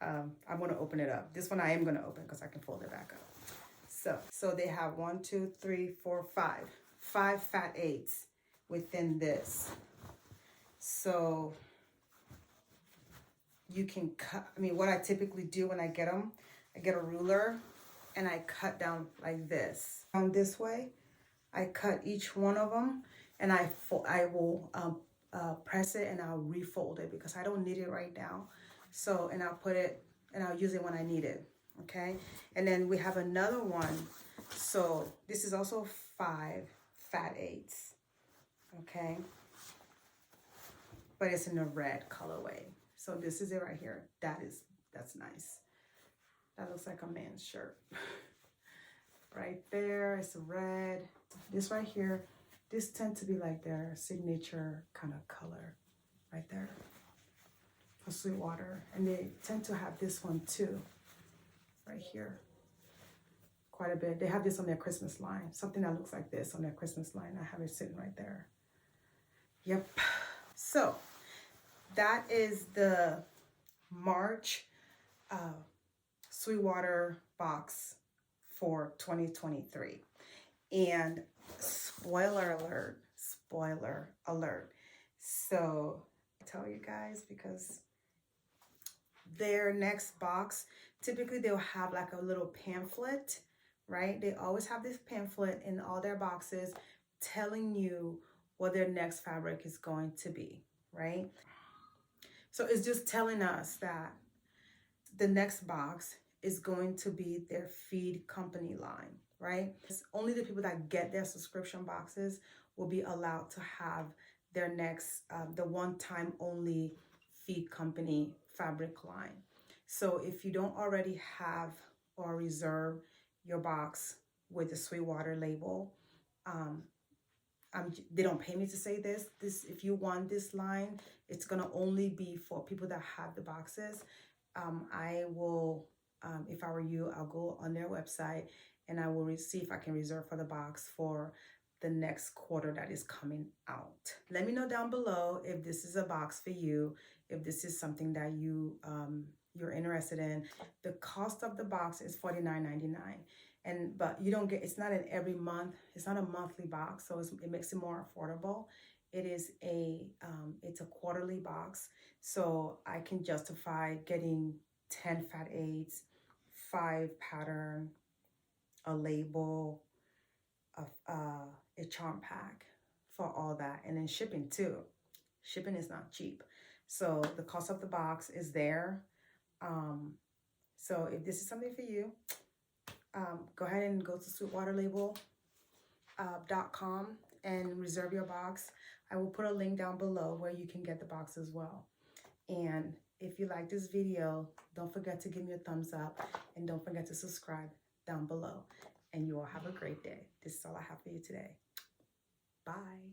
I'm going to open it up. This one I am going to open because I can fold it back up. So they have 1, 2, 3, 4, 5 fat 8s within this. So you can cut, I mean, what I typically do when I get them, I get a ruler and I cut down like this. Down this way, I cut each one of them and I will press it and I'll refold it because I don't need it right now. So, and I'll put it, and I'll use it when I need it, okay? And then we have another one. So this is also 5 fat 8s, okay? But it's in a red colorway. So this is it right here. That's nice. That looks like a man's shirt. Right there, it's red. This right here, this tends to be like their signature kind of color right there for Sweetwater. And they tend to have this one too, right here. Quite a bit. They have this on their Christmas line. Something that looks like this on their Christmas line. I have it sitting right there. Yep. So that is the March Sweetwater box for 2023. And spoiler alert. So I tell you guys, because their next box, typically they'll have like a little pamphlet, right? They always have this pamphlet in all their boxes telling you what their next fabric is going to be, right? So it's just telling us that the next box is going to be their feed company line, right? It's only the people that get their subscription boxes will be allowed to have their next, the one-time only feed company fabric line. So if you don't already have or reserve your box with the Sweetwater label, they don't pay me to say this. If you want this line, it's gonna only be for people that have the boxes. I will, if I were you, I'll go on their website and I will see if I can reserve for the box for the next quarter that is coming out. Let me know down below if this is a box for you, if this is something that you're interested in. The cost of the box is $49.99. But you don't get, it's not an every month, it's not a monthly box, so it makes it more affordable. It is it's a quarterly box, so I can justify getting 10 fat 8s, 5 pattern, a label, a charm pack for all that, and then shipping too. Shipping is not cheap, so the cost of the box is there. So if this is something for you, go ahead and go to sweetwaterlabel.com and reserve your box. I will put a link down below where you can get the box as well. And if you like this video, don't forget to give me a thumbs up and don't forget to subscribe down below. And you all have a great day. This is all I have for you today. Bye.